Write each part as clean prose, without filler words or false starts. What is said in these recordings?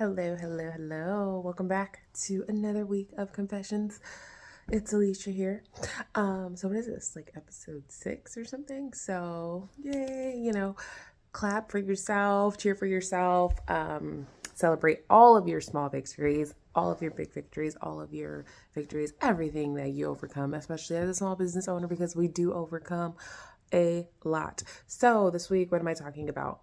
Hello, hello, hello. Welcome back to another week of Confessions. It's Alicia here. So what is this? Like episode 6 or something? So, yay, clap for yourself, cheer for yourself, celebrate all of your small victories, all of your big victories, all of your victories, everything that you overcome, especially as a small business owner, because we do overcome a lot. So, this week, what am I talking about?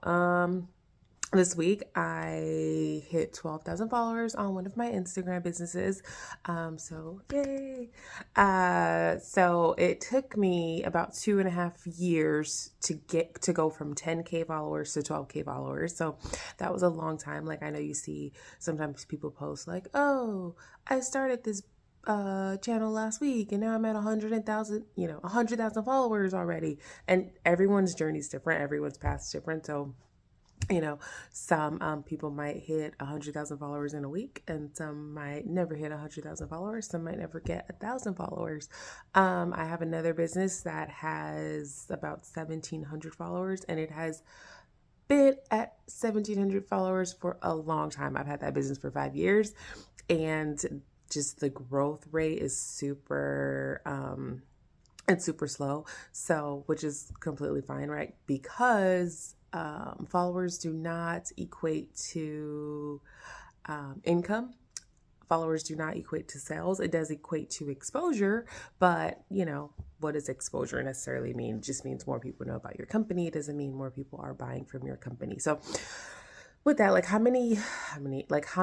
This week, I hit 12,000 followers on one of my Instagram businesses. So yay. So it took me about 2.5 years to go from 10K followers to 12K followers. So that was a long time. Like, I know you see sometimes people post like, oh, I started this channel last week and now I'm at 100,000 followers already. And everyone's journey is different. Everyone's path is different. So some people might hit 100,000 followers in a week, and some might never hit 100,000 followers. Some might never get 1,000 followers. I have another business that has about 1,700 followers, and it has been at 1,700 followers for a long time. I've had that business for 5 years, and just the growth rate is super. It's super slow, so which is completely fine, right? Because followers do not equate to income. Followers do not equate to sales. It does equate to exposure, but what does exposure necessarily mean? It just means more people know about your company. It doesn't mean more people are buying from your company. So with that, like how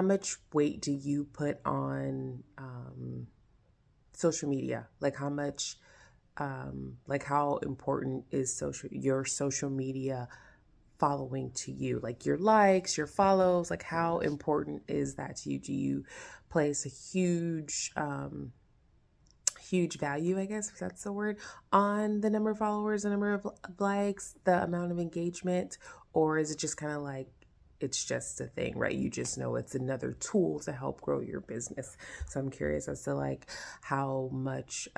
much weight do you put on social media? Like how important is your social media following to you? Like your likes, your follows, like how important is that to you? Do you place a huge value, I guess if that's the word, on the number of followers, the number of likes, the amount of engagement? Or is it just kind of like it's just a thing, right? You just know it's another tool to help grow your business. So I'm curious as to like how much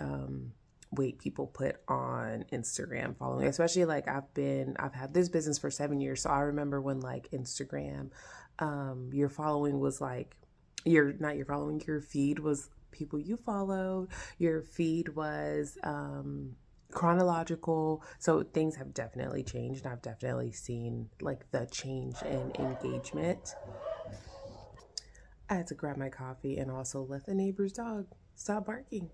weight people put on Instagram following, especially like I've had this business for 7 years. So I remember when like Instagram, your following was like your feed was people you followed, your feed was chronological. So things have definitely changed, and I've definitely seen like the change in engagement. I had to grab my coffee and also let the neighbor's dog stop barking.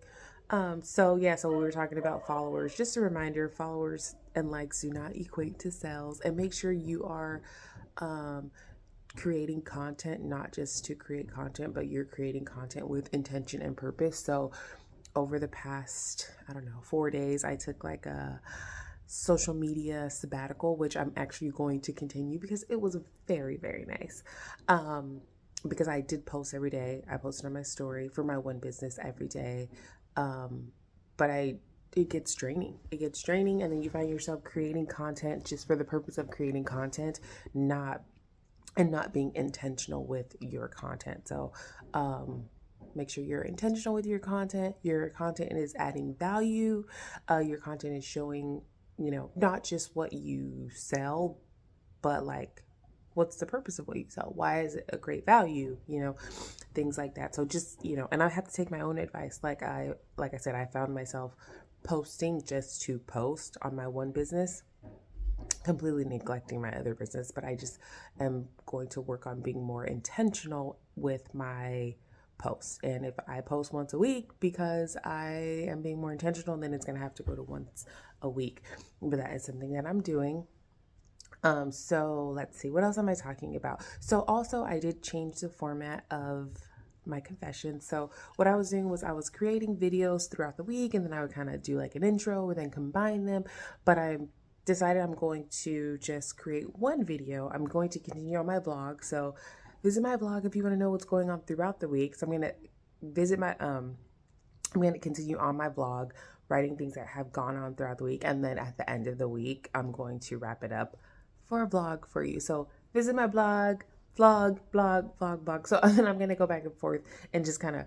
So we were talking about followers. Just a reminder, followers and likes do not equate to sales. And make sure you are um, creating content, not just to create content, but you're creating content with intention and purpose. So over the past, I don't know, 4 days, I took like a social media sabbatical, which I'm actually going to continue because it was very, very nice. Because I did post every day. I posted on my story for my one business every day. Um, but it gets draining. It gets draining, and then you find yourself creating content just for the purpose of creating content, not being intentional with your content. So, make sure you're intentional with your content. Your content is adding value. Your content is showing, not just what you sell, but like what's the purpose of what you sell? Why is it a great value? Things like that. So just, and I have to take my own advice. Like I said, I found myself posting just to post on my one business, completely neglecting my other business, but I just am going to work on being more intentional with my posts. And if I post once a week because I am being more intentional, then it's going to have to go to once a week. But that is something that I'm doing. So let's see, what else am I talking about? So also I did change the format of my confession. So what I was doing was I was creating videos throughout the week, and then I would kind of do like an intro and then combine them. But I decided I'm going to just create one video. I'm going to continue on my blog. So visit my blog if you want to know what's going on throughout the week. So I'm going to visit my I'm going to continue on my blog, writing things that have gone on throughout the week, and then at the end of the week I'm going to wrap it up for a vlog for you. So visit my blog, vlog. So then I'm gonna go back and forth and just kind of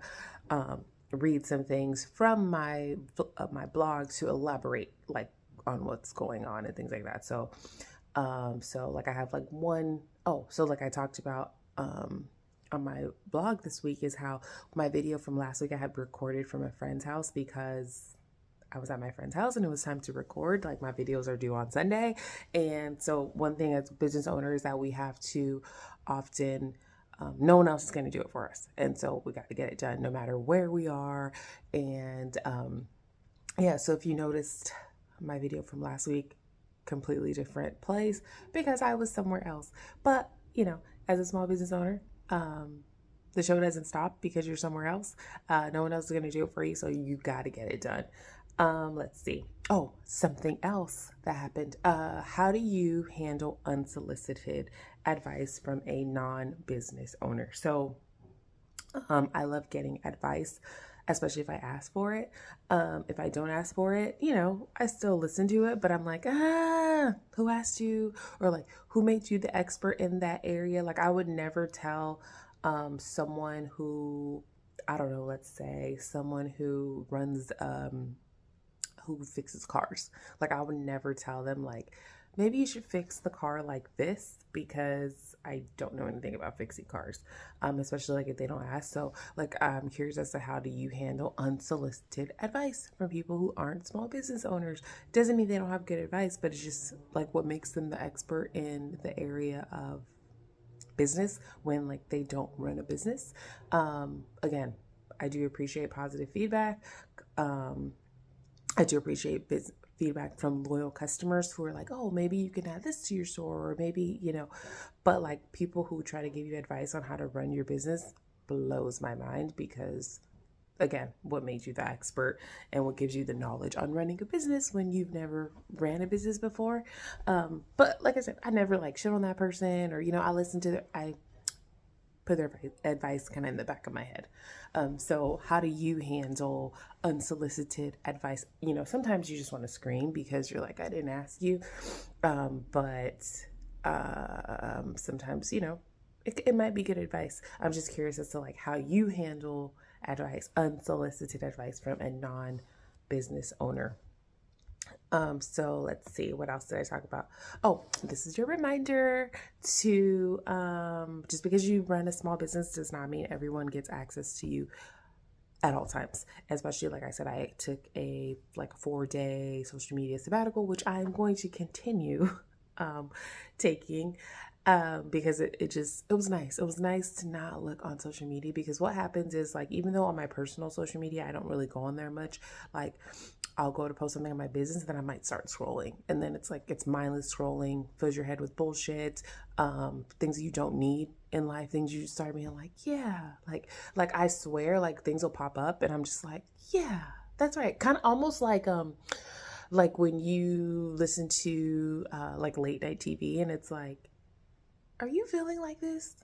read some things from my blog to elaborate like on what's going on and things like that. So like I have like one, oh, so like I talked about on my blog this week is how my video from last week I had recorded from a friend's house because I was at my friend's house and it was time to record. Like, my videos are due on Sunday. And so one thing as business owners that we have to often, no one else is going to do it for us. And so we got to get it done no matter where we are. And yeah, so if you noticed my video from last week, completely different place because I was somewhere else. But, you know, as a small business owner, the show doesn't stop because you're somewhere else. No one else is going to do it for you. So you got to get it done. Let's see. Oh, something else that happened. How do you handle unsolicited advice from a non-business owner? So, I love getting advice, especially if I ask for it. If I don't ask for it, you know, I still listen to it, but I'm like, who asked you? Or like, who made you the expert in that area? Like, I would never tell, someone who, I don't know, let's say someone who runs, who fixes cars. Like, I would never tell them, like, maybe you should fix the car like this, because I don't know anything about fixing cars, especially like if they don't ask. So like, I'm curious as to how do you handle unsolicited advice from people who aren't small business owners. Doesn't mean they don't have good advice, but it's just like what makes them the expert in the area of business when like they don't run a business. Again, I do appreciate positive feedback. I do appreciate feedback from loyal customers who are like, oh, maybe you can add this to your store, or maybe, you know, but like people who try to give you advice on how to run your business blows my mind because, again, what made you the expert and what gives you the knowledge on running a business when you've never ran a business before? But like I said, I never like shit on that person, or, you know, I put their advice kind of in the back of my head. So how do you handle unsolicited advice? You know, sometimes you just want to scream because you're like, I didn't ask you. But sometimes, you know, it might be good advice. I'm just curious as to like how you handle advice, unsolicited advice from a non-business owner. So let's see, what else did I talk about? Oh, this is your reminder to, just because you run a small business does not mean everyone gets access to you at all times. Especially, like I said, I took a 4-day social media sabbatical, which I'm going to continue, taking, because it was nice. It was nice to not look on social media, because what happens is, like, even though on my personal social media, I don't really go on there much, like, I'll go to post something on my business, then I might start scrolling. And then it's like, it's mindless scrolling, fills your head with bullshit, things that you don't need in life, things you start being like, yeah, like I swear, like things will pop up and I'm just like, yeah, that's right. Kind of almost like when you listen to, like late night TV and it's like, are you feeling like this?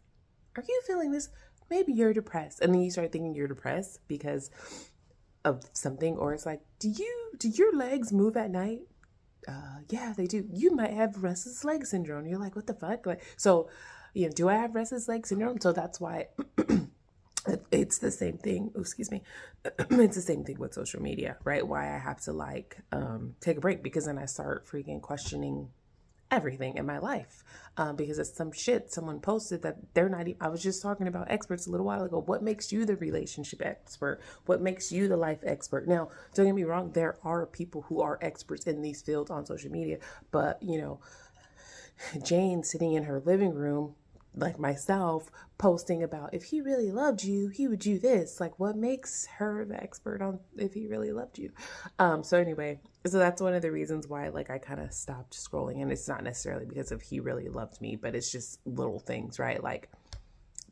Are you feeling this? Maybe you're depressed. And then you start thinking you're depressed because of something, or it's like, do your legs move at night? Yeah, they do. You might have restless leg syndrome. You're like, what the fuck? Like, so, you know, do I have restless leg syndrome? So that's why it's the same thing. Oh, excuse me. It's the same thing with social media, right? Why I have to like, take a break, because then I start freaking questioning everything in my life, because it's some shit someone posted that they're not even, I was just talking about experts a little while ago. What makes you the relationship expert? What makes you the life expert? Now, don't get me wrong, there are people who are experts in these fields on social media, but you know, Jane sitting in her living room, like myself, posting about if he really loved you, he would do this. Like, what makes her the expert on if he really loved you? So anyway, so that's one of the reasons why like I kind of stopped scrolling. And it's not necessarily because of he really loved me, but it's just little things, right? Like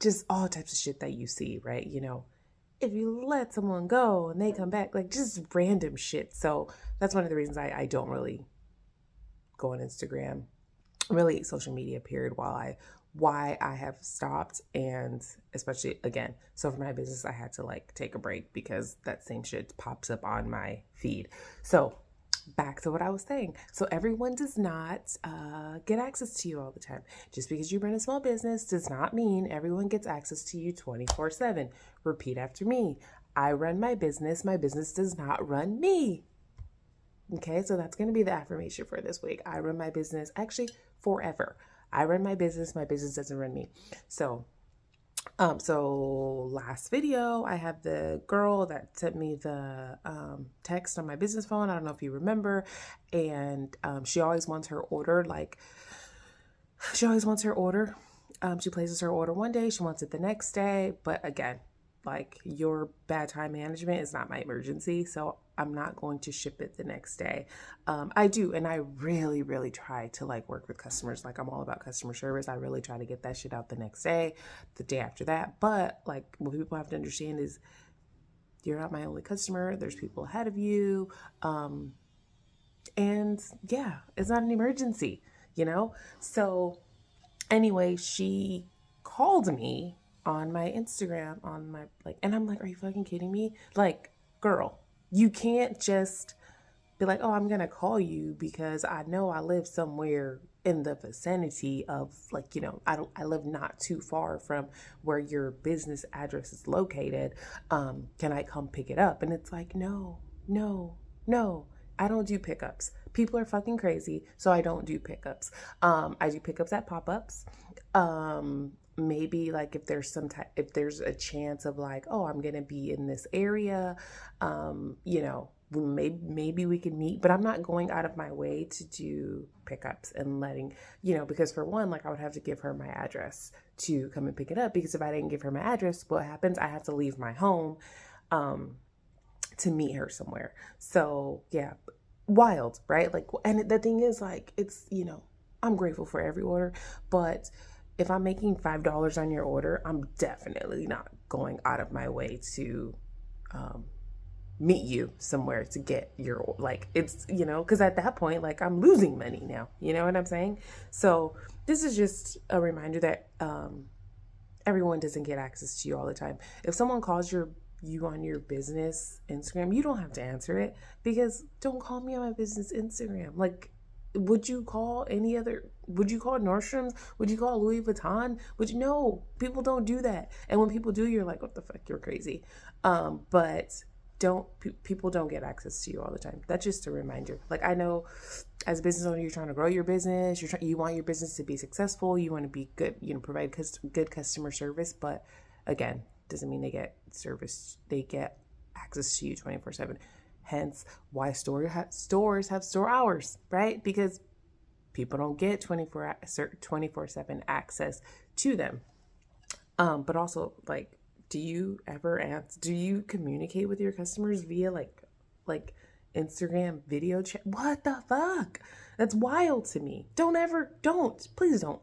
just all types of shit that you see, right? You know, if you let someone go and they come back, like just random shit. So that's one of the reasons I don't really go on Instagram, really social media period, why I have stopped. And especially again, so for my business, I had to like take a break because that same shit pops up on my feed. So back to what I was saying. So everyone does not get access to you all the time. Just because you run a small business does not mean everyone gets access to you 24/7. Repeat after me. I run my business does not run me. Okay, so that's going to be the affirmation for this week. I run my business, actually forever. I run my business doesn't run me. So So last video, I have the girl that sent me the text on my business phone. I don't know if you remember. And she always wants her order. She always wants her order. She places her order one day. She wants it the next day. But again, like, your bad time management is not my emergency. So I'm not going to ship it the next day. I do. And I really, really try to like work with customers. Like, I'm all about customer service. I really try to get that shit out the next day, the day after that. But like, what people have to understand is you're not my only customer. There's people ahead of you. And yeah, it's not an emergency, you know? So anyway, she called me on my Instagram, on my, like, and I'm like, are you fucking kidding me? Like, girl, you can't just be like, oh, I'm gonna call you because I know I live somewhere in the vicinity of, like, you know, I live not too far from where your business address is located. Can I come pick it up? And it's like, no, no, no. I don't do pickups. People are fucking crazy, so I don't do pickups. I do pickups at pop-ups. Maybe like if there's if there's a chance of like, oh, I'm gonna be in this area, you know, maybe we can meet, but I'm not going out of my way to do pickups and letting, you know, because for one, like, I would have to give her my address to come and pick it up, because if I didn't give her my address, what happens? I have to leave my home, to meet her somewhere. So yeah, wild, right? Like, and the thing is, like, it's, you know, I'm grateful for every order, but if I'm making $5 on your order, I'm definitely not going out of my way to meet you somewhere to get your, like, it's, you know, because at that point, like, I'm losing money now, you know what I'm saying? So this is just a reminder that everyone doesn't get access to you all the time. If someone calls you on your business Instagram, you don't have to answer it, because don't call me on my business Instagram. Like, would you call Nordstrom's? Would you call Louis Vuitton? No, people don't do that. And when people do, you're like, what the fuck, you're crazy. But people don't get access to you all the time. That's just a reminder. Like, I know as a business owner, you're trying to grow your business. You want your business to be successful. You want to be good, you know, provide good customer service. But again, doesn't mean they get service. They get access to you 24/7. Hence why stores have store hours, right? Because people don't get 24/7 access to them. But also, like, do you communicate with your customers via like Instagram video chat? What the fuck? That's wild to me. Please don't.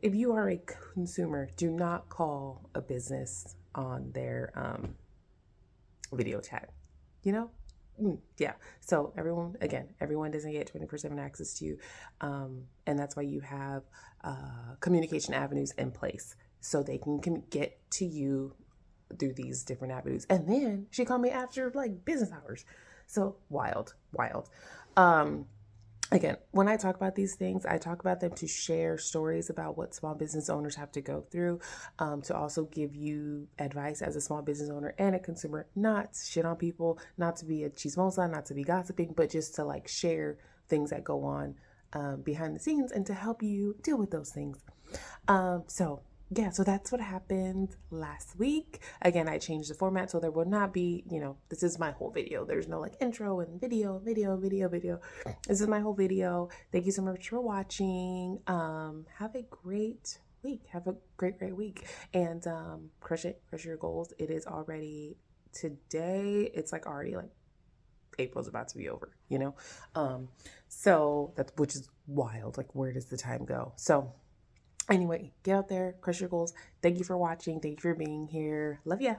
If you are a consumer, do not call a business on their video chat, you know? Yeah. So everyone doesn't get 24/7 access to you. And that's why you have communication avenues in place, so they can get to you through these different avenues. And then she called me after like business hours. So wild. Again, when I talk about these things, I talk about them to share stories about what small business owners have to go through, to also give you advice as a small business owner and a consumer, not shit on people, not to be a chismosa, not to be gossiping, but just to like share things that go on behind the scenes and to help you deal with those things. So that's what happened last week. Again, I changed the format, so there will not be, you know, this is my whole video. There's no like intro and video. This is my whole video. Thank you so much for watching. Have a great week. Have a great week. And crush your goals. It is already today. It's like already like April's about to be over, you know? So which is wild. Like, where does the time go? So anyway, get out there, crush your goals. Thank you for watching. Thank you for being here. Love ya.